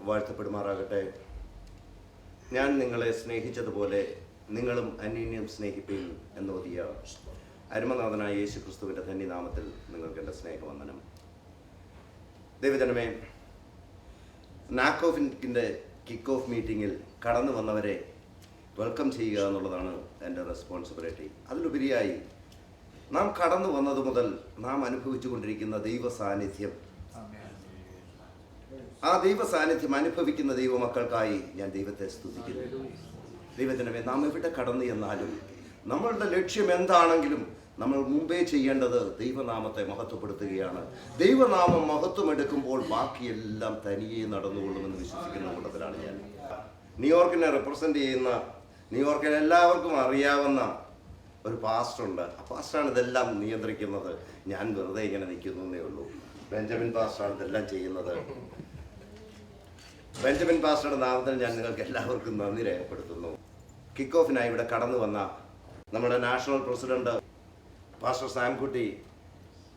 വാഴ്ത്തപ്പെടുമാറാകട്ടെ. ഞാൻ നിങ്ങളെ സ്നേഹിച്ചതുപോലെ നിങ്ങളും അന്യോന്യം സ്നേഹിപ്പീൻ എന്നോതിയ അരുമനാഥനായ യേശു ക്രിസ്തുവിൻ്റെ ധന്യനാമത്തിൽ നിങ്ങൾക്ക് എൻ്റെ സ്നേഹവന്ദനം. ദൈവജനമേ, നാക്കോഫിൻ്റെ കിക്ക് ഓഫ് മീറ്റിങ്ങിൽ കടന്നു വന്നവരെ വെൽക്കം ചെയ്യുക എന്നുള്ളതാണ് എൻ്റെ റെസ്പോൺസിബിലിറ്റി. അതിലുപരിയായി നാം കടന്നു വന്നത് മുതൽ നാം അനുഭവിച്ചു കൊണ്ടിരിക്കുന്ന ദൈവ സാന്നിധ്യം, ആ ദൈവ സാന്നിധ്യം അനുഭവിക്കുന്ന ദൈവമക്കൾക്കായി ഞാൻ ദൈവത്തെ സ്തുതിക്കുന്നു. ദൈവജനമേ, നാം എവിടെ കടന്നു എന്നാലും നമ്മളുടെ ലക്ഷ്യം എന്താണെങ്കിലും നമ്മൾ മുമ്പേ ചെയ്യേണ്ടത് ദൈവനാമത്തെ മഹത്വപ്പെടുത്തുകയാണ്. ദൈവനാമം മഹത്വമെടുക്കുമ്പോൾ ബാക്കിയെല്ലാം തനിയെ നടന്നുകൊള്ളുമെന്ന് വിശ്വസിക്കുന്ന കൂട്ടത്തിലാണ് ഞാൻ. ന്യൂയോർക്കിനെ റെപ്രസെൻ്റ് ചെയ്യുന്ന, ന്യൂയോർക്കിൽ എല്ലാവർക്കും അറിയാവുന്ന ഒരു പാസ്റ്ററുണ്ട്. ആ പാസ്റ്ററാണ് ഇതെല്ലാം നിയന്ത്രിക്കുന്നത്. ഞാൻ വെറുതെ ഇങ്ങനെ നിൽക്കുന്നേ ഉള്ളൂ. ബെഞ്ചമിൻ പാസ്റ്ററാണ് ഇതെല്ലാം ചെയ്യുന്നത്. ബെഞ്ചമിൻ പാസ്റ്ററുടെ നാമത്തിൽ ഞാൻ നിങ്ങൾക്ക് എല്ലാവർക്കും നന്ദി രേഖപ്പെടുത്തുന്നു. കിക്ക് ഓഫിനായി ഇവിടെ കടന്നു വന്ന നമ്മുടെ നാഷണൽ പ്രസിഡന്റ് പാസ്റ്റർ സാംകുട്ടി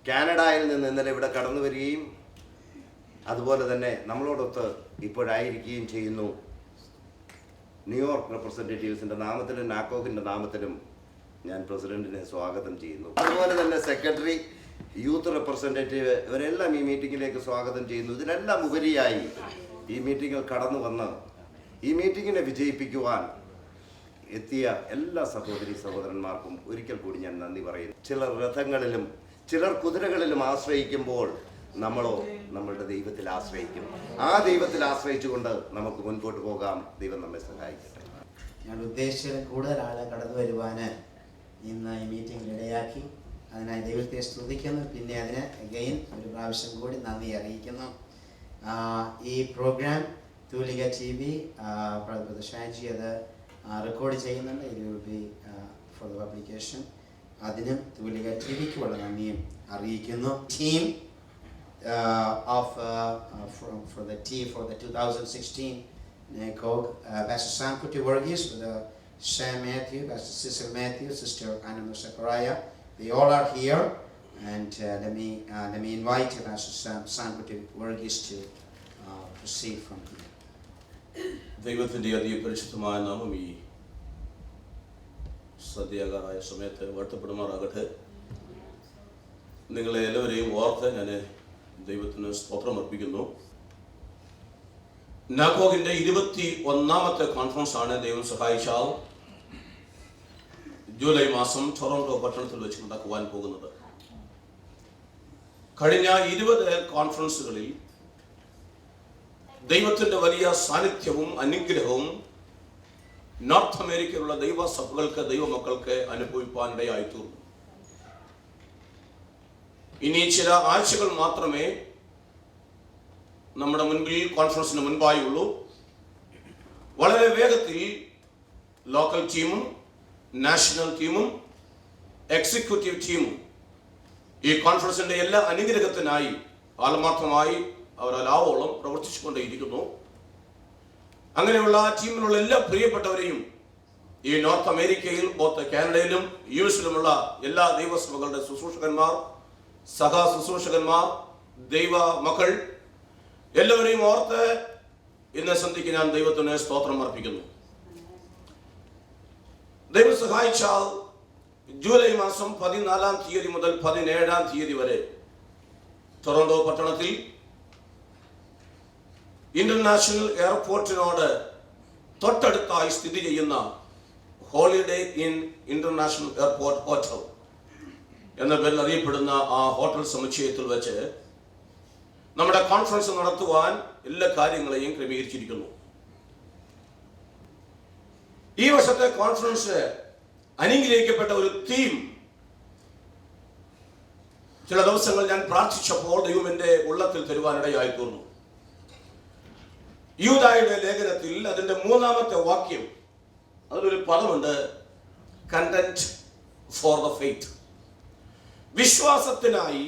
കാനഡയിൽ നിന്ന് ഇന്നലെ ഇവിടെ കടന്നു വരികയും അതുപോലെ തന്നെ നമ്മളോടൊത്ത് ഇപ്പോഴായിരിക്കുകയും ചെയ്യുന്നു. ന്യൂയോർക്ക് റെപ്രസെൻറ്റേറ്റീവ്സിൻ്റെ നാമത്തിലും നാക്കോഫിൻ്റെ നാമത്തിലും ഞാൻ പ്രസിഡന്റിനെ സ്വാഗതം ചെയ്യുന്നു. അതുപോലെ തന്നെ സെക്രട്ടറി, യൂത്ത് റെപ്രസെൻറ്റേറ്റീവ്, ഇവരെല്ലാം ഈ മീറ്റിങ്ങിലേക്ക് സ്വാഗതം ചെയ്യുന്നു. ഇതിനെല്ലാം ഉപരിയായി ഈ മീറ്റിങ്ങിൽ കടന്നു വന്ന് ഈ മീറ്റിങ്ങിനെ വിജയിപ്പിക്കുവാൻ എത്തിയ എല്ലാ സഹോദരി സഹോദരന്മാർക്കും ഒരിക്കൽ കൂടി ഞാൻ നന്ദി പറയുന്നു. ചിലർ രഥങ്ങളിലും ചിലർ കുതിരകളിലും ആശ്രയിക്കുമ്പോൾ നമ്മളോ നമ്മളുടെ ദൈവത്തിൽ ആശ്രയിക്കും. ആ ദൈവത്തിൽ ആശ്രയിച്ചുകൊണ്ട് നമുക്ക് മുൻപോട്ട് പോകാം. ദൈവം നമ്മെ സഹായിക്കട്ടെ. ഞാൻ ഉദ്ദേശിച്ചത് കൂടുതൽ ആളെ കടന്നു വരുവാൻ ഇന്ന് ഈ മീറ്റിംഗിൽ ഇടയാക്കി. അതിനായി ദൈവത്തെ സ്തുതിക്കുന്നു. പിന്നെ അതിന് അഗെയിൻ ഒരു പ്രാവശ്യം കൂടി നന്ദി അറിയിക്കുന്നു. ഈ പ്രോഗ്രാം തൂലിക TV ഷാൻജി അത് റെക്കോർഡ് ചെയ്യുന്നുണ്ട്. It will be for the publication. അതിനും തൂലിക TVക്കുള്ള നന്ദിയും അറിയിക്കുന്നു. Team for the 2016 NACOG, Pastor Sankuti Varghese, Sam Matthew, Pastor Cecil Matthew, Sister Anna Zachariah, they all are here, and let me invite Pastor Sankuti Varghese to proceed from here. ദൈവത്തിൻ്റെ അതിപരിശുദ്ധമായ നാമം ഈ സദ്യാകാരായ സമയത്ത് വാഴ്ത്തപ്പെടുമാറാകട്ടെ. നിങ്ങളെ എല്ലാവരെയും ഓർത്ത് ഞാൻ ദൈവത്തിന് സ്തോത്രം അർപ്പിക്കുന്നു. നാക്കോഗിൻ്റെ 21ാമത്തെ കോൺഫറൻസ് ആണ് ദൈവം സഹായിച്ചാൽ ജൂലൈ മാസം ടൊറോണ്ടോ പട്ടണത്തിൽ വെച്ച് നടക്കുവാൻ പോകുന്നത്. കഴിഞ്ഞ 20 കോൺഫറൻസുകളിൽ ദൈവത്തിൻ്റെ വലിയ സാന്നിധ്യവും അനുഗ്രഹവും നോർത്ത് അമേരിക്കയിലുള്ള ദൈവസഭകൾക്ക്, ദൈവമക്കൾക്ക് അനുഭവിപ്പാനിടയായിത്തീർന്നു. ഇനി ചില ആഴ്ചകൾ മാത്രമേ നമ്മുടെ മുൻപിൽ കോൺഫറൻസിന് മുൻപായുള്ളൂ. വളരെ വേഗത്തിൽ ലോക്കൽ ടീമും നാഷണൽ ടീമും എക്സിക്യൂട്ടീവ് ടീമും ഈ കോൺഫറൻസിന്റെ എല്ലാ അനുഗ്രഹത്തിനായി ആത്മാർത്ഥമായി അവർ ലാവോളം പ്രവർത്തിച്ചുകൊണ്ടേയിരിക്കുന്നു. അങ്ങനെയുള്ള ടീമിലുള്ള എല്ലാ പ്രിയപ്പെട്ടവരെയും ഈ നോർത്ത് അമേരിക്കയിൽ, കാനഡയിലും യുഎസിലുമുള്ള എല്ലാ ദൈവസഭകളുടെ ശുശ്രൂഷകന്മാർ, സഹാ ശുശ്രൂഷകന്മാർ, ദൈവ മക്കൾ എല്ലാവരെയും ഓർത്ത് ഇന്ന് സന്ധ്യയ്ക്ക് ഞാൻ ദൈവത്തിന് സ്തോത്രം അർപ്പിക്കുന്നു. ദൈവം സഹായിച്ചാൽ ജൂലൈ മാസം 14-ാം തീയതി മുതൽ 17-ാം തീയതി വരെ ടൊറന്റോ പട്ടണത്തിൽ ഇന്റർനാഷണൽ എയർപോർട്ടിനോട് തൊട്ടടുത്തായി സ്ഥിതി ചെയ്യുന്ന Holiday Inn international airport hotel എന്ന പേരിൽ അറിയപ്പെടുന്ന ആ ഹോട്ടൽ സമുച്ചയത്തിൽ വെച്ച് നമ്മുടെ കോൺഫറൻസ് നടത്തുവാൻ എല്ലാ കാര്യങ്ങളെയും ക്രമീകരിച്ചിരിക്കുന്നു. ഈ വർഷത്തെ കോൺഫറൻസ് അനുഗ്രഹിക്കപ്പെട്ട ഒരു തീം ചില ദിവസങ്ങൾ ഞാൻ പ്രാർത്ഥിച്ചപ്പോൾ ദൈവം എൻ്റെ ഉള്ളത്തിൽ തരുവാനിടയായി തീർന്നു. യൂദായുടെ ലേഖനത്തിൽ അതിന്റെ 3-ാമത്തെ വാക്യം, അതിലൊരു പദമുണ്ട്, കണ്ടന്റ് ഫോർ ദ ഫെയ്ത്ത്. വിശ്വാസത്തിനായി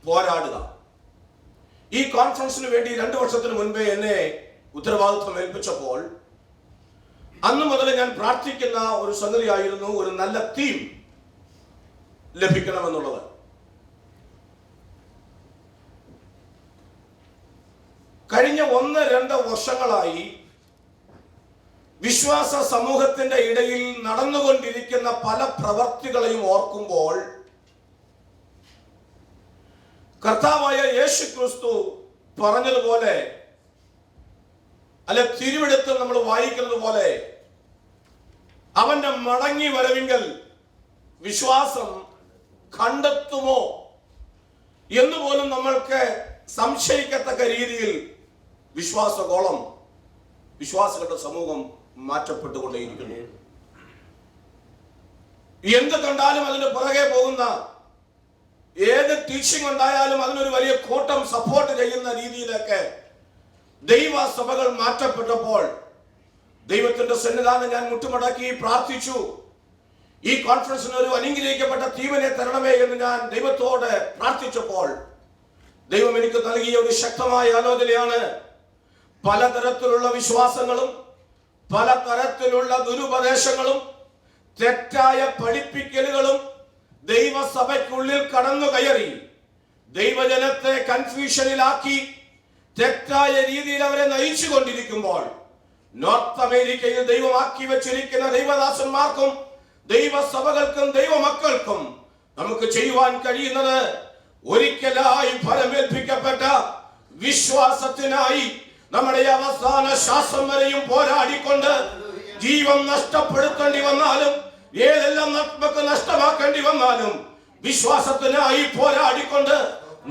പോരാടുക. ഈ കോൺഫറൻസിന് വേണ്ടി 2 വർഷത്തിന് മുൻപേ എന്നെ ഉത്തരവാദിത്വം ഏൽപ്പിച്ചപ്പോൾ അന്ന് മുതൽ ഞാൻ പ്രാർത്ഥിക്കുന്ന ഒരു സംഗതിയായിരുന്നു ഒരു നല്ല തീം ലഭിക്കണമെന്നുള്ളത്. കഴിഞ്ഞ 1-2 വർഷങ്ങളായി വിശ്വാസ സമൂഹത്തിന്റെ ഇടയിൽ നടന്നുകൊണ്ടിരിക്കുന്ന പല പ്രവർത്തികളെയും ഓർക്കുമ്പോൾ കർത്താവായ യേശു ക്രിസ്തു പറഞ്ഞതുപോലെ, അല്ലെ തിരുവെടുത്ത് നമ്മൾ വായിക്കുന്നത് പോലെ, അവന്റെ മടങ്ങി വരവിങ്കൽ വിശ്വാസം കണ്ടെത്തുമോ എന്നുപോലും നമ്മൾക്ക് സംശയിക്കത്തക്ക രീതിയിൽ വിശ്വാസഗോളം, വിശ്വാസികളുടെ സമൂഹം മാറ്റപ്പെട്ടുകൊണ്ടേയിരിക്കുന്നു. എന്ത് കണ്ടാലും അതിന് പുറകെ പോകുന്ന, ഏത് ടീച്ചിങ് ഉണ്ടായാലും അതിനൊരു വലിയ കൂട്ടം സപ്പോർട്ട് ചെയ്യുന്ന രീതിയിലേക്ക് ദൈവസഭകൾ മാറ്റപ്പെട്ടപ്പോൾ ദൈവത്തിന്റെ സന്നിധാനം ഞാൻ മുട്ടുമടക്കി പ്രാർത്ഥിച്ചു. ഈ കോൺഫറൻസിന് ഒരു അനുഗ്രഹിക്കപ്പെട്ട തീവനെ തരണമേ എന്ന് ഞാൻ ദൈവത്തോട് പ്രാർത്ഥിച്ചപ്പോൾ ദൈവം എനിക്ക് നൽകിയ ഒരു ശക്തമായ ആലോചനയാണ്, പലതരത്തിലുള്ള വിശ്വാസങ്ങളും പലതരത്തിലുള്ള ദുരുപദേശങ്ങളും തെറ്റായ പഠിപ്പിക്കലുകളും ദൈവസഭയ്ക്കുള്ളിൽ കടന്നു കയറി ദൈവജനത്തെ കൺഫ്യൂഷനിലാക്കി തെറ്റായ രീതിയിൽ അവരെ നയിച്ചു കൊണ്ടിരിക്കുമ്പോൾ നോർത്ത് അമേരിക്കയിൽ ദൈവമാക്കി വെച്ചിരിക്കുന്ന ദൈവദാസന്മാർക്കും ദൈവസഭകൾക്കും ദൈവമക്കൾക്കും നമുക്ക് ചെയ്യുവാൻ കഴിയുന്നത് ഒരിക്കലായി ഫലമേൽപ്പിക്കപ്പെട്ട വിശ്വാസത്തിനായി നമ്മുടെ അവസാന ശ്വാസം വരെയും പോരാടിക്കൊണ്ട് ജീവൻ നഷ്ടപ്പെടുത്തേണ്ടി വന്നാലും ഏതെല്ലാം നമുക്ക് നഷ്ടമാക്കേണ്ടി വന്നാലും വിശ്വാസത്തിനായി പോരാടിക്കൊണ്ട്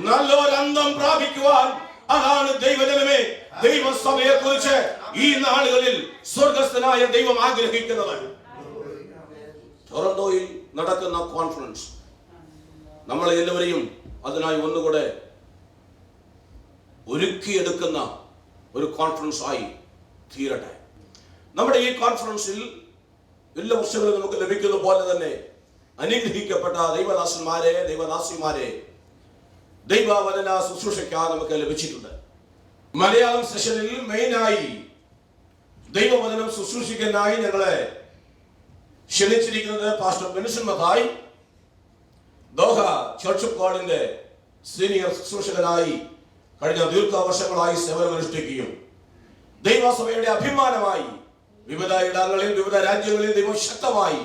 നല്ലൊരന്തം പ്രാപിക്കുവാൻ, അതാണ് ദൈവജനമേ ദൈവസഭയെ കുറിച്ച് ഈ നാളുകളിൽ സ്വർഗസ്ഥനായ ദൈവം ആഗ്രഹിക്കുന്നത്. ടൊറന്റോയിൽ നടക്കുന്ന കോൺഫറൻസ് നമ്മളെ എല്ലാവരെയും അതിനായി ഒന്നുകൂടെ ഒരുക്കിയെടുക്കുന്ന ഒരു കോൺഫറൻസ് ആയി തീരട്ടെ. നമ്മുടെ ഈ കോൺഫറൻസിൽ എല്ലാ വർഷങ്ങളും നമുക്ക് ലഭിക്കുന്ന പോലെ തന്നെ അനുഗ്രഹിക്കപ്പെട്ട ദൈവദാസന്മാരെ, ദൈവദാസിമാരെ ദൈവവചന ശുശ്രൂഷയ്ക്കായി നമുക്ക് ലഭിച്ചിട്ടുണ്ട്. മലയാളം സെഷനിൽ മെയിനായി ദൈവവചനം ശുശ്രൂഷിക്കാനായി ഞങ്ങളെ ക്ഷണിച്ചിരിക്കുന്നത് pastor Benson Mathai, Doha church of ഗോഡിന്റെ സീനിയർ ശുശ്രൂഷകനായി കഴിഞ്ഞ ദീർഘവർഷങ്ങളായി സേവനമനുഷ്ഠിക്കുകയും ദൈവസഭയുടെ അഭിമാനമായി വിവിധ ഇടങ്ങളിൽ, വിവിധ രാജ്യങ്ങളിൽ ദൈവം ശക്തമായി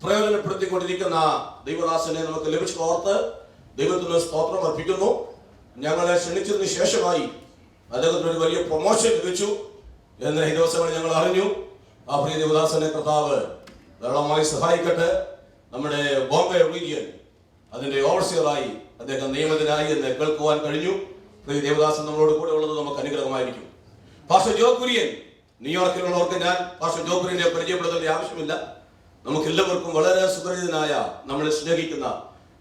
പ്രയോജനപ്പെടുത്തിക്കൊണ്ടിരിക്കുന്ന ദൈവദാസനെ നമുക്ക് ലഭിച്ചോർത്ത് ദൈവത്തിന് സ്തോത്രം അർപ്പിക്കുന്നു. ഞങ്ങളെ ക്ഷണിച്ചതിന് ശേഷമായി അദ്ദേഹത്തിന് ഒരു വലിയ പ്രൊമോഷൻ ലഭിച്ചു എന്ന് ഈ ദിവസങ്ങളിൽ ഞങ്ങൾ അറിഞ്ഞു. ആ പ്രിയ ദൈവദാസനെ കർത്താവ് ധാരാളമായി സഹായിക്കട്ടെ. നമ്മുടെ ബോംബെ റീജിയൻ അതിന്റെ ഓവർസിയറായി അദ്ദേഹം നിയമിതനായി എന്ന് കേൾക്കുവാൻ കഴിഞ്ഞു. പ്രിയ ദേവദാസൻ നമ്മളോട് കൂടെ ഉള്ളത് നമുക്ക് അനുഗ്രഹമായിരിക്കും. പാസ്റ്റർ ജോ കുര്യൻ, ന്യൂയോർക്കിലുള്ളവർക്ക് ഞാൻ പാസ്റ്റർ ജോ കുര്യനെ പരിചയപ്പെടുത്തേണ്ട ആവശ്യമില്ല. നമുക്ക് എല്ലാവർക്കും വളരെ സുപരിചിതനായ, നമ്മളെ സ്നേഹിക്കുന്ന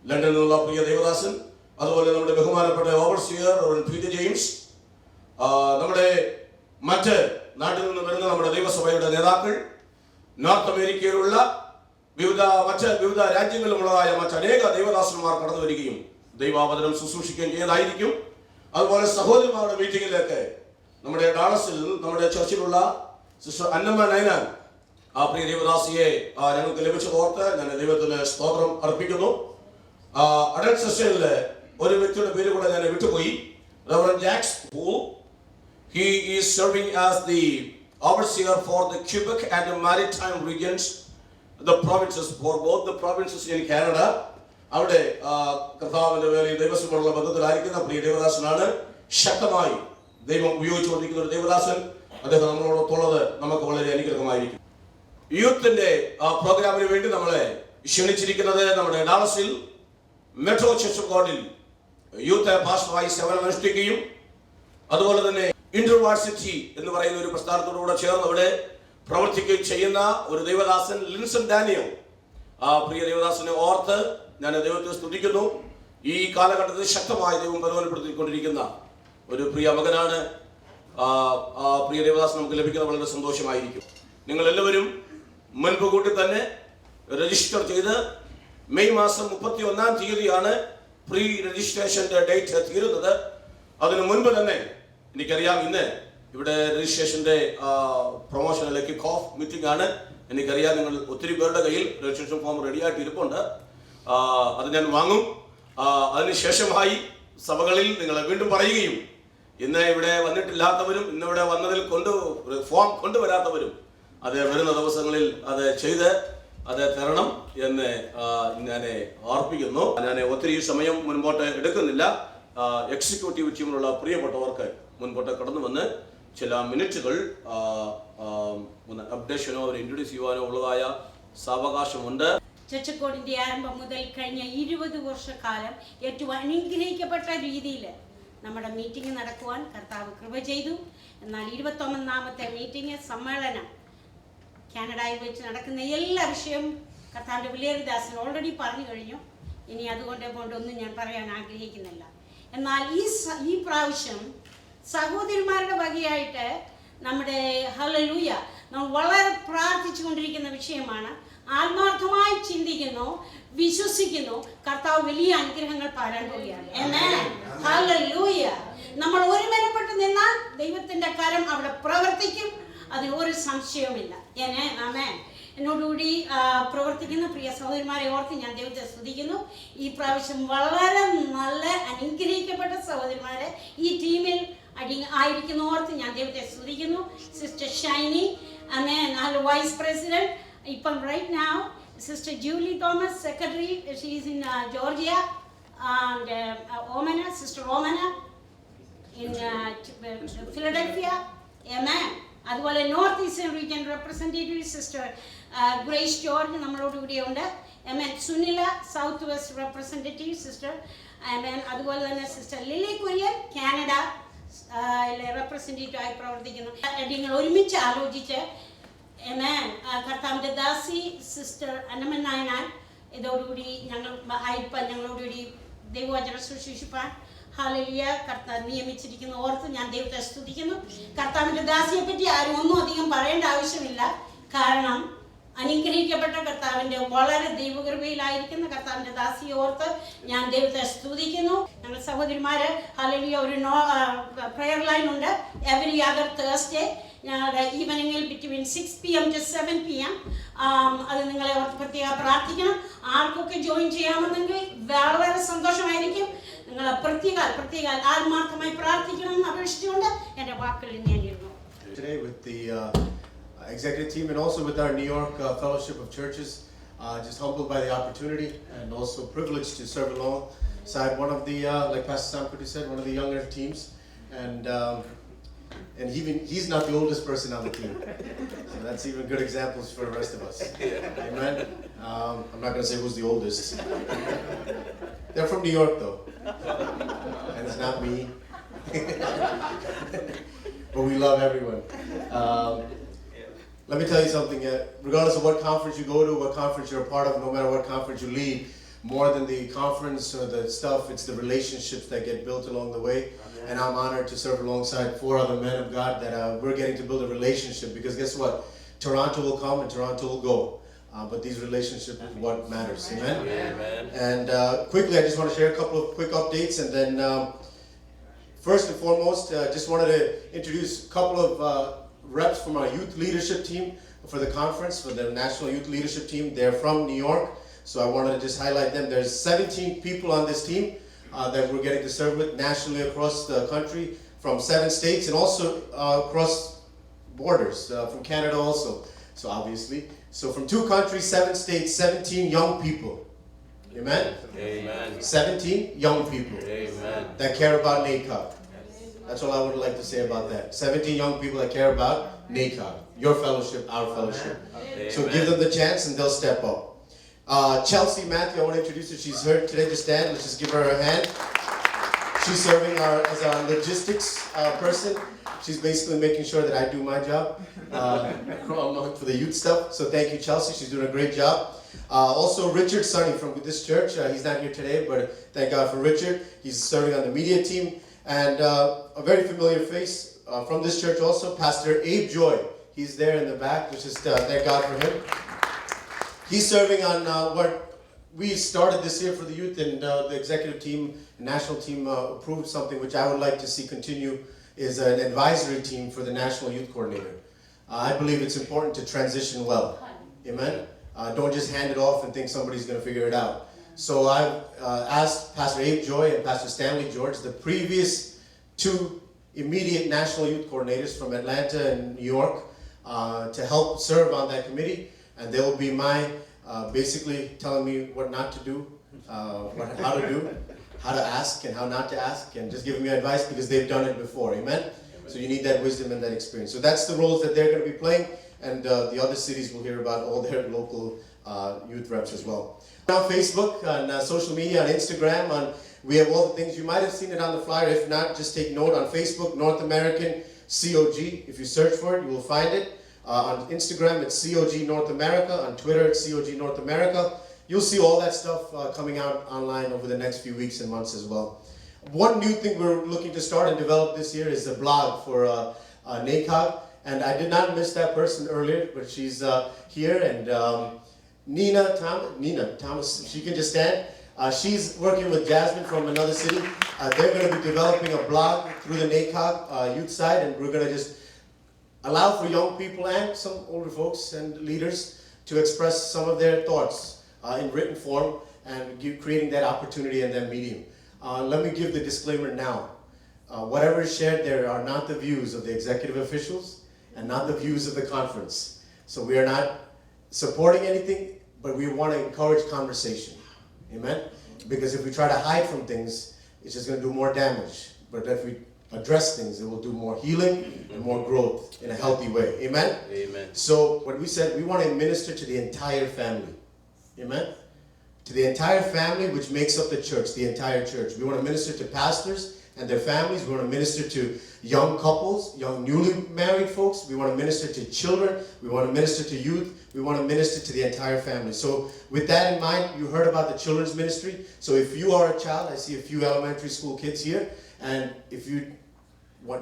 ലണ്ടനിലുള്ള പ്രിയ ദേവദാസൻ അതുപോലെ നമ്മുടെ ബഹുമാനപ്പെട്ട ഓവർസിയർ പീറ്റർ ജെയിംസ്, നമ്മുടെ മറ്റ് നാട്ടിൽ നിന്ന് വരുന്ന നമ്മുടെ ദൈവസഭയുടെ നേതാക്കൾ, നോർത്ത് അമേരിക്കയിലുള്ള വിവിധ രാജ്യങ്ങളിലുള്ളതായ മറ്റനേക ദൈവദാസന്മാർ കടന്നു വരികയും ദൈവാവതരം ശുശ്രൂഷിക്കുകയും ചെയ്യുന്നതായിരിക്കും. അതുപോലെ സഹോദരിമാരുടെ മീറ്റിംഗിലേക്ക് നമ്മുടെ ഡാളസിൽ നമ്മുടെ ചർച്ചിലുള്ള സിസ്റ്റർ അന്നമ്മ നൈനാൻ, ആ പ്രിയ ദൈവദാസിയെ ഞങ്ങൾക്ക് ലഭിച്ചതോർത്ത് ഞാൻ ദൈവത്തിന് സ്തോത്രം അർപ്പിക്കുന്നു. അഡൽട്ട് സെഷനിലെ ഒരു വ്യക്തിയുടെ പേര് കൂടെ ഞാൻ വിട്ടുപോയി, reverend Jacks Pool. He is serving as the overseer for the Quebec and the Maritime regions, the provinces, for both the provinces in Canada. അവിടെ കർത്താവിന്റെ വേലയിൽ ദൈവസഭയുള്ള ബന്ധത്തിലായിരിക്കുന്ന പ്രിയ ദേവദാസനാണ്. ശക്തമായി ദൈവം ഉപയോഗിച്ചുകൊണ്ടിരിക്കുന്ന ഒരു ദേവദാസൻ. അദ്ദേഹം നമ്മളോടൊത്തുള്ളത് നമുക്ക് വളരെ അനുഗ്രഹമായിരിക്കും. യൂത്തിന്റെ പ്രോഗ്രാമിന് വേണ്ടി നമ്മളെ ക്ഷണിച്ചിരിക്കുന്നത് നമ്മുടെ ഡാളസിൽ മെട്രോ ചർച്ച് ഓഫ് ഗോഡിൽ യൂത്ത് പാസ്റ്ററായി സേവനം അനുഷ്ഠിക്കുകയും അതുപോലെ തന്നെ ഇന്റർവാഴ്സിറ്റി എന്ന് പറയുന്ന ഒരു പ്രസ്ഥാനത്തോടുകൂടെ ചേർന്ന് അവിടെ പ്രവർത്തിക്കുകയും ചെയ്യുന്ന ഒരു ദൈവദാസൻ ലിൻസൺ ഡാനിയൽ. ആ പ്രിയ ദൈവദാസനെ ഓർത്ത് ഞാൻ ദൈവത്തെ സ്തുതിക്കുന്നു. ഈ കാലഘട്ടത്തിൽ ശക്തമായി ദൈവം പ്രയോജനപ്പെടുത്തിക്കൊണ്ടിരിക്കുന്ന ഒരു പ്രിയ മകനാണ്. പ്രിയ ദേവദാസൻ നമുക്ക് ലഭിക്കുന്നത് വളരെ സന്തോഷമായിരിക്കും. നിങ്ങൾ എല്ലാവരും മുൻപ് കൂട്ടി തന്നെ രജിസ്റ്റർ ചെയ്ത് മെയ് മാസം 31-ാം തീയതിയാണ് പ്രീ രജിസ്ട്രേഷന്റെ ഡേറ്റ് തീരുന്നത്. അതിനു മുൻപ് തന്നെ എനിക്കറിയാം ഇന്ന് ഇവിടെ രജിസ്ട്രേഷന്റെ പ്രൊമോഷനിലെ കിക്ക് ഓഫ് മീറ്റിംഗ് ആണ്. എനിക്കറിയാം നിങ്ങൾ ഒത്തിരി പേരുടെ കയ്യിൽ രജിസ്ട്രേഷൻ ഫോം റെഡിയായിട്ട് ഇരിപ്പുണ്ട്. അത് ഞാൻ വാങ്ങും. അതിനുശേഷമായി സഭകളിൽ നിങ്ങളെ വീണ്ടും പറയുകയും ഇന്ന് ഇവിടെ വന്നിട്ടില്ലാത്തവരും ഇന്നിവിടെ വന്നതിൽ ഫോം കൊണ്ടുവരാത്തവരും അത് വരുന്ന ദിവസങ്ങളിൽ അത് ചെയ്ത് അത് തരണം എന്ന് ഞാൻ ഓർപ്പിക്കുന്നു. ഞാൻ ഒത്തിരി സമയം മുൻപോട്ട് എടുക്കുന്നില്ല. എക്സിക്യൂട്ടീവ് ടീമിലുള്ള പ്രിയപ്പെട്ടവർക്ക് മുൻപോട്ട് കടന്നു വന്ന് ചില മിനിറ്റുകൾ അപ്ഡേഷനോ അവർ ഇൻട്രൊഡ്യൂസ് ചെയ്യുവാനോ ഉള്ളതായ സാവകാശമുണ്ട്. ചച്ചക്കോടിന്റെ ആരംഭം മുതൽ കഴിഞ്ഞ 20 വർഷക്കാലം ഏറ്റവും അനുഗ്രഹിക്കപ്പെട്ട രീതിയിൽ നമ്മുടെ മീറ്റിംഗ് നടക്കുവാൻ കർത്താവ് കൃപ ചെയ്തു. എന്നാൽ 21-ാമത്തെ മീറ്റിംഗ് സമ്മേളനം കാനഡയിൽ വെച്ച് നടക്കുന്ന എല്ലാ വിഷയവും കർത്താവിൻ്റെ വിലയേറിദാസൻ ഓൾറെഡി പറഞ്ഞു കഴിഞ്ഞു. ഇനി അതുകൊണ്ടൊന്നും ഞാൻ പറയാൻ ആഗ്രഹിക്കുന്നില്ല. എന്നാൽ ഈ പ്രാവശ്യം സഹോദരിമാരുടെ വകയായിട്ട് നമ്മുടെ ഹല്ലേലൂയ നമ്മൾ വളരെ പ്രാർത്ഥിച്ചു കൊണ്ടിരിക്കുന്ന വിഷയമാണ്. ആത്മാർത്ഥമായി ചിന്തിക്കുന്നു, വിശ്വസിക്കുന്നു, കർത്താവ് വലിയ അനുഗ്രഹങ്ങൾ പാരാൻ പോവുകയാണ്. ഹല്ലേലൂയ. നമ്മൾ ഒരുമനപ്പെട്ട് നിന്നാൽ ദൈവത്തിന്റെ കരം അവിടെ പ്രവർത്തിക്കും, അതിന് ഒരു സംശയവുമില്ല. ആമേൻ. എന്നോടുകൂടി പ്രവർത്തിക്കുന്ന പ്രിയ സഹോദരിമാരെ ഓർത്ത് ഞാൻ ദൈവത്തെ സ്തുതിക്കുന്നു. ഈ പ്രാവശ്യം വളരെ നല്ല അനുഗ്രഹിക്കപ്പെട്ട സഹോദരിമാരെ ഈ ടീമിൽ ആയിരിക്കുന്ന ഓർത്ത് ഞാൻ ദൈവത്തെ സ്തുതിക്കുന്നു. Sister Shiny, amen, vice president. ഇപ്പം right now sister Julie Thomas, secretary, she is in Georgia. And Omana, sister Omana in Philadelphia. Amen. അതുപോലെ north eastern region representative sister Grace George നമ്മളോടുകൂടിയുണ്ട്. Amen. Sunila, south west representative sister. Amen. അതുപോലെ തന്നെ sister Lily Kurian, Canada representative ആയി പ്രവർത്തിക്കുന്നു. നിങ്ങൾ ഒരുമിച്ച് ആലോചിച്ച് കർത്താവിൻ്റെ ദാസി സിസ്റ്റർ അന്നമ്മ നായനാൻ ഇതോടുകൂടി ഞങ്ങളോടുകൂടി ദൈവവചനം ശുശ്രൂഷിപ്പാൻ ഹല്ലേലൂയ കർത്താവ് നിയമിച്ചിരിക്കുന്ന ഓർത്ത് ഞാൻ ദൈവത്തെ സ്തുതിക്കുന്നു. കർത്താവിൻ്റെ ദാസിയെ പറ്റി ആരും ഒന്നും അധികം പറയേണ്ട ആവശ്യമില്ല. കാരണം അനുഗ്രഹിക്കപ്പെട്ട കർത്താവിൻ്റെ വളരെ ദൈവകൃപയിലായിരിക്കുന്ന കർത്താവിൻ്റെ ദാസിയെ ഓർത്ത് ഞാൻ ദൈവത്തെ സ്തുതിക്കുന്നു. ഞങ്ങൾ സഹോദരിമാര് ഹല്ലേലൂയ ഒരു പ്രെയർ ലൈൻ ഉണ്ട് എവറി അതർ തേഴ്സ്ഡേ ഞങ്ങളുടെ ഈവനിങ്ങിൽ ബിറ്റ്വീൻ 6 PM to 7 PM. അത് നിങ്ങളെ ഓർത്ത് പ്രത്യേകം പ്രാർത്ഥിക്കണം. ആർക്കൊക്കെ ജോയിൻ ചെയ്യാമെന്നെങ്കിൽ വളരെ സന്തോഷമായിരിക്കും. നിങ്ങൾ പ്രത്യേക ആത്മാർത്ഥമായി പ്രാർത്ഥിക്കണം എന്ന് അപേക്ഷിച്ചുകൊണ്ട് എൻ്റെ വാക്കുകളിൽ ഞാൻ ഇരുന്നു. Today with the executive team and also with our New York Fellowship of Churches, just humbled by the opportunity and also privileged to serve alongside one of the, like Pastor Sam Kuti said, one of the younger teams, and even he's not the oldest person on the team, so that's even good examples for the rest of us. Amen. I'm not going to say who's the oldest. They're from New York though, and it's not me. But we love everyone. Let me tell you something. Regardless of what conference you go to, what conference you're a part of, no matter what conference you lead, more than the conference or the stuff, it's the relationships that get built along the way. And I'm honored to serve alongside 4 other men of God that we're getting to build a relationship, because guess what? Toronto will come and Toronto will go. But these relationships is what matters. Amen? Amen. And quickly, I just want to share a couple of quick updates. And then first and foremost, just wanted to introduce a couple of reps from our youth leadership team for the conference, for the National Youth Leadership Team. They're from New York, so I wanted to just highlight them. There's 17 people on this team that we're getting to serve with nationally across the country from 7 states and also across borders from Canada also, so obviously. So from 2 countries, 7 states, 17 young people. Amen? Amen. 17 young people Amen. that care about NACOG. That's all I would like to say about that. 17 young people that care about NACOG. Your fellowship, our fellowship. So give them the chance and they'll step up. Chelsea Matthew, I want to introduce her. She's here today to stand. Let's just give her a hand. She's serving as our logistics person. She's basically making sure that I do my job for the youth stuff. So thank you, Chelsea. She's doing a great job. Also, Richard Sonny from this church. He's not here today, but thank God for Richard. He's serving on the media team. And a very familiar face from this church also, Pastor Abe Joy. He's there in the back. Let's just thank God for him. He's serving on what we started this year for the youth, and the executive team, national team approved something which I would like to see continue, is an advisory team for the National Youth Coordinator. I believe it's important to transition well. Amen? Don't just hand it off and think somebody's going to figure it out. So I've asked Pastor Abe Joy and Pastor Stanley George, the previous 2 immediate National Youth Coordinators from Atlanta and New York, to help serve on that committee. And they will be basically telling me what not to do, how to do, how to ask and how not to ask, and just giving me advice because they've done it before. Amen? So you need that wisdom and that experience. So that's the roles that they're going to be playing, and the other cities will hear about all their local youth reps as well. On Facebook, on social media, on Instagram, we have all the things. You might have seen it on the flyer. If not, just take note. On Facebook, North American COG. If you search for it, you will find it. On Instagram, it's COG North America. On Twitter, it's COG North America. You'll see all that stuff coming out online over the next few weeks and months as well. One new thing we're looking to start and develop this year is a blog for NACOG. And I did not miss that person earlier, but she's here. And Nina Thomas, she can just stand. She's working with Jasmine from another city. They're going to be developing a blog through the NACOG youth side, and we're going to just allow for young people and some older folks and leaders to express some of their thoughts in written form, and creating that opportunity and that medium. Let me give the disclaimer now. Whatever is shared there are not the views of the executive officials and not the views of the conference. So we are not supporting anything, but we want to encourage conversation. Amen? Because if we try to hide from things, it's just going to do more damage. But if we address things, it will do more healing and more growth in a healthy way. Amen? Amen. So what we said, we want to minister to the entire family. Amen? To the entire family, which makes up the church, the entire church. We want to minister to pastors and their families. We want to minister to young couples, young newly married folks. We want to minister to children. We want to minister to youth. We want to minister to the entire family. So with that in mind, you heard about the children's ministry. So if you are a child, I see a few elementary school kids here, and if you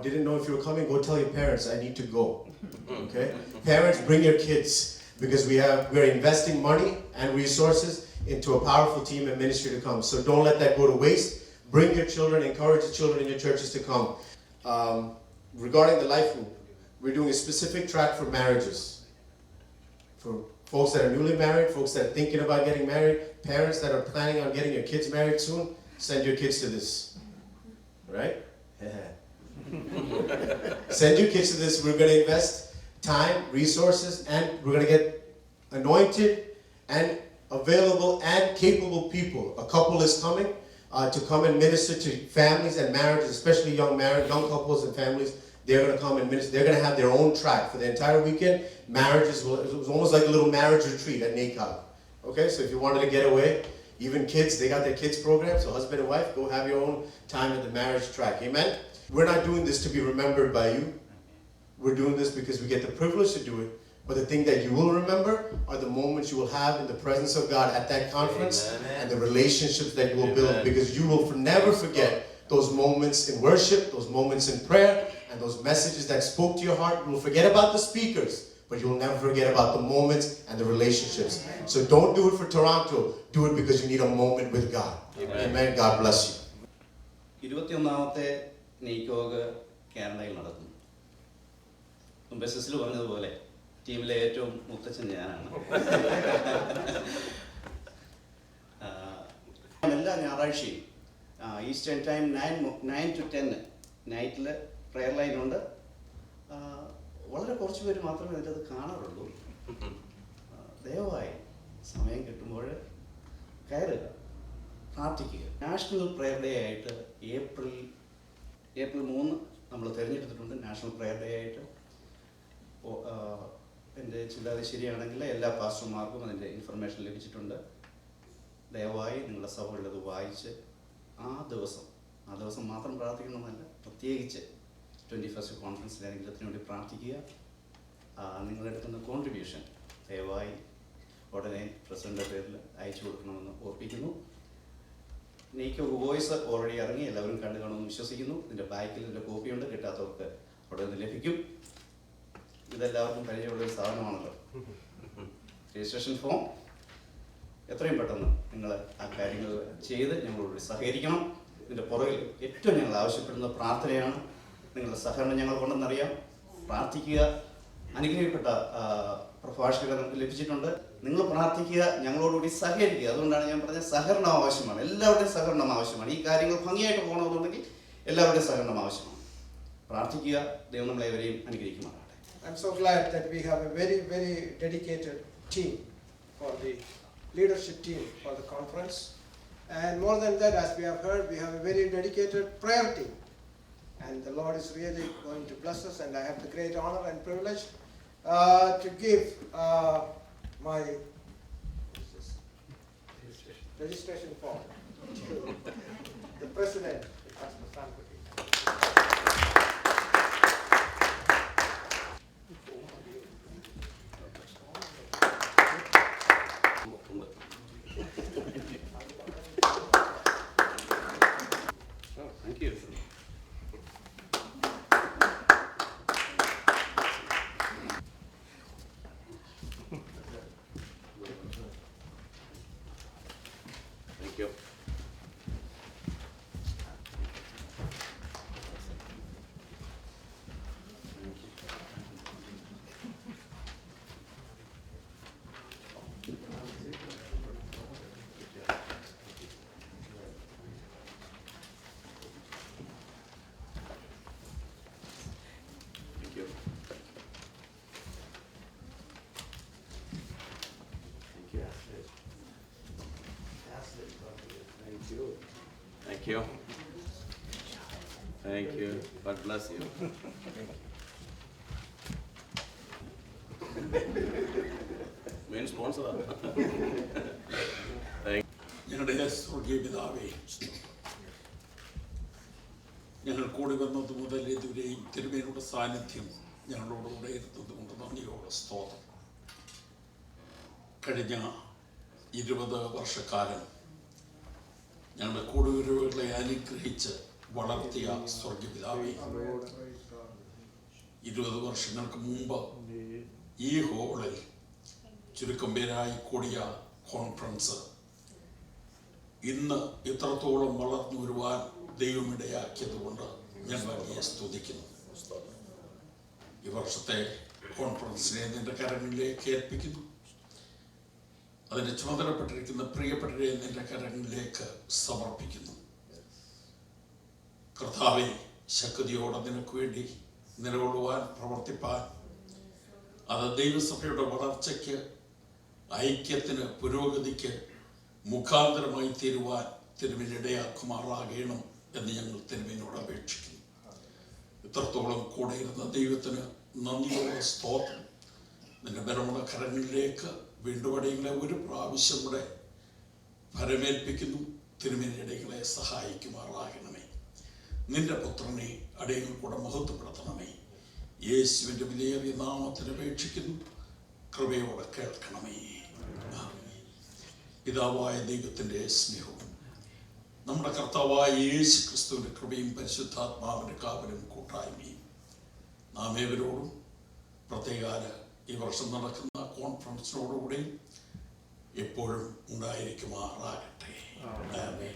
didn't know if you were coming, go tell your parents, I need to go. Okay? Parents, bring your kids, because we're investing money and resources into a powerful team and ministry to come. So don't let that go to waste. Bring your children, encourage the children in your churches to come. Regarding the life group, we're doing a specific track for marriages. For folks that are newly married, folks that are thinking about getting married, parents that are planning on getting your kids married soon, send your kids to this. Right? Send your kids to this. We're going to invest time, resources, and we're going to get anointed and available and capable people. A couple is coming to come and minister to families and marriages, especially young couples and families. They're going to come and minister. They're going to have their own track for the entire weekend. It was almost like a little marriage retreat at NACOG. Okay, so if you wanted to get away, even kids, they got their kids program, so husband and wife, go have your own time at the marriage track. Amen? We're not doing this to be remembered by you. We're doing this because we get the privilege to do it, But the thing that you will remember are the moments you will have in the presence of God at that conference. Amen. And the relationships that you will build, because you will never forget those moments in worship, those moments in prayer, and those messages that spoke to your heart. You will forget about the speakers, but you will never forget about the moments and the relationships. So don't do it for Toronto. Do it because you need a moment with God. Amen. God bless you. 21ാമത്തെ നീക്കോഗ് കാനഡയിൽ നടക്കുന്നു. മുമ്പ് സിസിൽ പറഞ്ഞതുപോലെ ടീമിലെ ഏറ്റവും മുത്തച്ഛൻ ഞാനാണ്. എല്ലാ ഞായറാഴ്ചയും ഈസ്റ്റേൺ ടൈം 9 to 10 നൈറ്റിൽ പ്രെയർ ലൈനുണ്ട്. വളരെ കുറച്ച് പേര് മാത്രമേ അതിൻ്റെ കാണാറുള്ളൂ. ദയവായി സമയം കിട്ടുമ്പോൾ കയറുക, പ്രാർത്ഥിക്കുക. നാഷണൽ പ്രയർ ഡേ ആയിട്ട് ഏപ്രിൽ 3 നമ്മൾ തിരഞ്ഞെടുത്തിട്ടുണ്ട്. നാഷണൽ പ്രയർ ഡേ ആയിട്ട് എൻ്റെ ചിന്താഗതി ശരിയാണെങ്കിൽ എല്ലാ പാസ്റ്റർമാർക്കും അതിൻ്റെ ഇൻഫർമേഷൻ ലഭിച്ചിട്ടുണ്ട്. ദയവായി നിങ്ങളുടെ സഭകളിലത് വായിച്ച് ആ ദിവസം മാത്രം പ്രാർത്ഥിക്കണമെന്നല്ല, പ്രത്യേകിച്ച് 21st കോൺഫറൻസിലാണെങ്കിൽ അതിനു വേണ്ടി പ്രാർത്ഥിക്കുക. നിങ്ങളെടുക്കുന്ന കോൺട്രിബ്യൂഷൻ ദയവായി ഉടനെ പ്രസിഡൻ്റെ പേരിൽ അയച്ചു കൊടുക്കണമെന്ന് ഓർപ്പിക്കുന്നു. എനിക്ക് വോയിസ് ഓൾറെഡി ഇറങ്ങി, എല്ലാവരും കണ്ടു കാണുമെന്ന് വിശ്വസിക്കുന്നു. ഇതിൻ്റെ ബാക്കിൽ ഇതിൻ്റെ കോപ്പിയുണ്ട്, കിട്ടാത്തവർക്ക് അവിടെ നിന്ന് ലഭിക്കും. ഇതെല്ലാവർക്കും പരിചയമുള്ളൊരു സാധനമാണല്ലോ. രജിസ്ട്രേഷൻ ഫോം എത്രയും പെട്ടെന്ന് നിങ്ങൾ ആ കാര്യങ്ങൾ ചെയ്ത് ഞങ്ങളോട് സഹകരിക്കണം. ഇതിൻ്റെ പുറകിൽ ഏറ്റവും ഞങ്ങൾ ആവശ്യപ്പെടുന്ന പ്രാർത്ഥനയാണ്. നിങ്ങളുടെ സഹകരണം ഞങ്ങൾക്കുണ്ടെന്നറിയാം. പ്രാർത്ഥിക്കുക. അനുഗ്രഹിക്കപ്പെട്ട പ്രഭാഷകരെ നമുക്ക് ലഭിച്ചിട്ടുണ്ട്. നിങ്ങൾ പ്രാർത്ഥിക്കുക, ഞങ്ങളോടുകൂടി സഹകരിക്കുക. അതുകൊണ്ടാണ് ഞാൻ പറഞ്ഞത് സഹകരണം ആവശ്യമാണ്. എല്ലാവരുടെയും സഹകരണം ആവശ്യമാണ്. ഈ കാര്യങ്ങൾ ഭംഗിയായിട്ട് പോകണമെന്നുണ്ടെങ്കിൽ എല്ലാവരുടെയും സഹകരണം ആവശ്യമാണ്. പ്രാർത്ഥിക്കുക. ദൈവം നമ്മളെവരെയും അനുഗ്രഹിക്കുമാറാകട്ടെ. I'm so glad that we have a very, very dedicated team for the leadership team for the conference. And more than that, as we have heard, we have a very dedicated prayer team. And the Lord is really going to bless us, and I have the great honor and privilege to give my registration form to the President, Pastor Sankoti. Thank you. Thank you. Thank you. Thank you. Thank you. God bless you. Main sponsor. ഞങ്ങളുടെ സ്വർഗീയ പിതാവേ, ഞങ്ങൾ കൂടി വന്നത് മുതൽ ഇതുവരെയും തിരുമേനിയുടെ സാന്നിധ്യം ഞങ്ങളോടുകൂടെ ഇരുന്നത് കൊണ്ട് നന്ദിയോടെ സ്തോത്രം. കഴിഞ്ഞ 20 വർഷക്കാലം ഞങ്ങളുടെ കൂടുവരവുകളെ അനുഗ്രഹിച്ച് വളർത്തിയ സ്വർഗീയ പിതാവേ, 20 വർഷങ്ങൾക്ക് മുമ്പ് ഈ ഹോളിൽ ചുരുക്കം പേരായി കൂടിയ കോൺഫറൻസ് ഇന്ന് ഇത്രത്തോളം വളർന്നു വരുവാൻ ദൈവമിടയാക്കിയത് കൊണ്ട് ഞങ്ങൾ അങ്ങയെ സ്തുതിക്കുന്നു. ഈ വർഷത്തെ കോൺഫറൻസിനെ നിന്റെ കരങ്ങളിലേക്ക് ഏൽപ്പിക്കുന്നു. അതിന് ചുമതലപ്പെട്ടിരിക്കുന്ന പ്രിയപ്പെട്ടവരെ നിന്റെ കരങ്ങളിലേക്ക് സമർപ്പിക്കുന്നു. കർത്താവെ, ശക്തിയോടെ നിനക്ക് വേണ്ടി നിലകൊള്ളുവാൻ, പ്രവർത്തിപ്പാൻ, അത് ദൈവസഭയുടെ വളർച്ചയ്ക്ക്, ഐക്യത്തിന്, പുരോഗതിക്ക് മുഖാന്തരമായി തീരുവാൻ തിരുമേനിടയാക്കുമാറാകണം എന്ന് ഞങ്ങൾ തിരുമേനിയോട് അപേക്ഷിക്കുന്നു. ഇത്രത്തോളം കൂടെ ഇരുന്ന ദൈവത്തിന് നന്ദിയോടെ സ്തോത്രം. നിന്റെ ബലമുള്ള കരങ്ങളിലേക്ക് വീണ്ടും അടിയങ്ങളെ ഒരു പ്രാവശ്യം കൂടെ ഫലമേൽപ്പിക്കുന്നു. തിരുമേനിടകളെ സഹായിക്കുമാറാകണമേ. നിന്റെ പുത്രനെ അടിയങ്ങൾ കൂടെ മഹത്വപ്പെടുത്തണമേ. യേശുവിൻ്റെ വിലയേറിയ നാമത്തിൽ അപേക്ഷിക്കുന്നു. കൃപയോടെ കേൾക്കണമേ. പിതാവായ ദൈവത്തിൻ്റെ സ്നേഹവും നമ്മുടെ കർത്താവായ യേശു ക്രിസ്തുവിൻ്റെ കൃപയും പരിശുദ്ധാത്മാവിൻ്റെ കാവലും കൂട്ടായ്മയും നാം ഏവരോടും പ്രത്യേകാല ഈ വർഷം നടക്കുന്ന കോൺഫറൻസിനോടുകൂടി എപ്പോഴും ഉണ്ടായിരിക്കുമാറാകട്ടെ. ആമേൻ.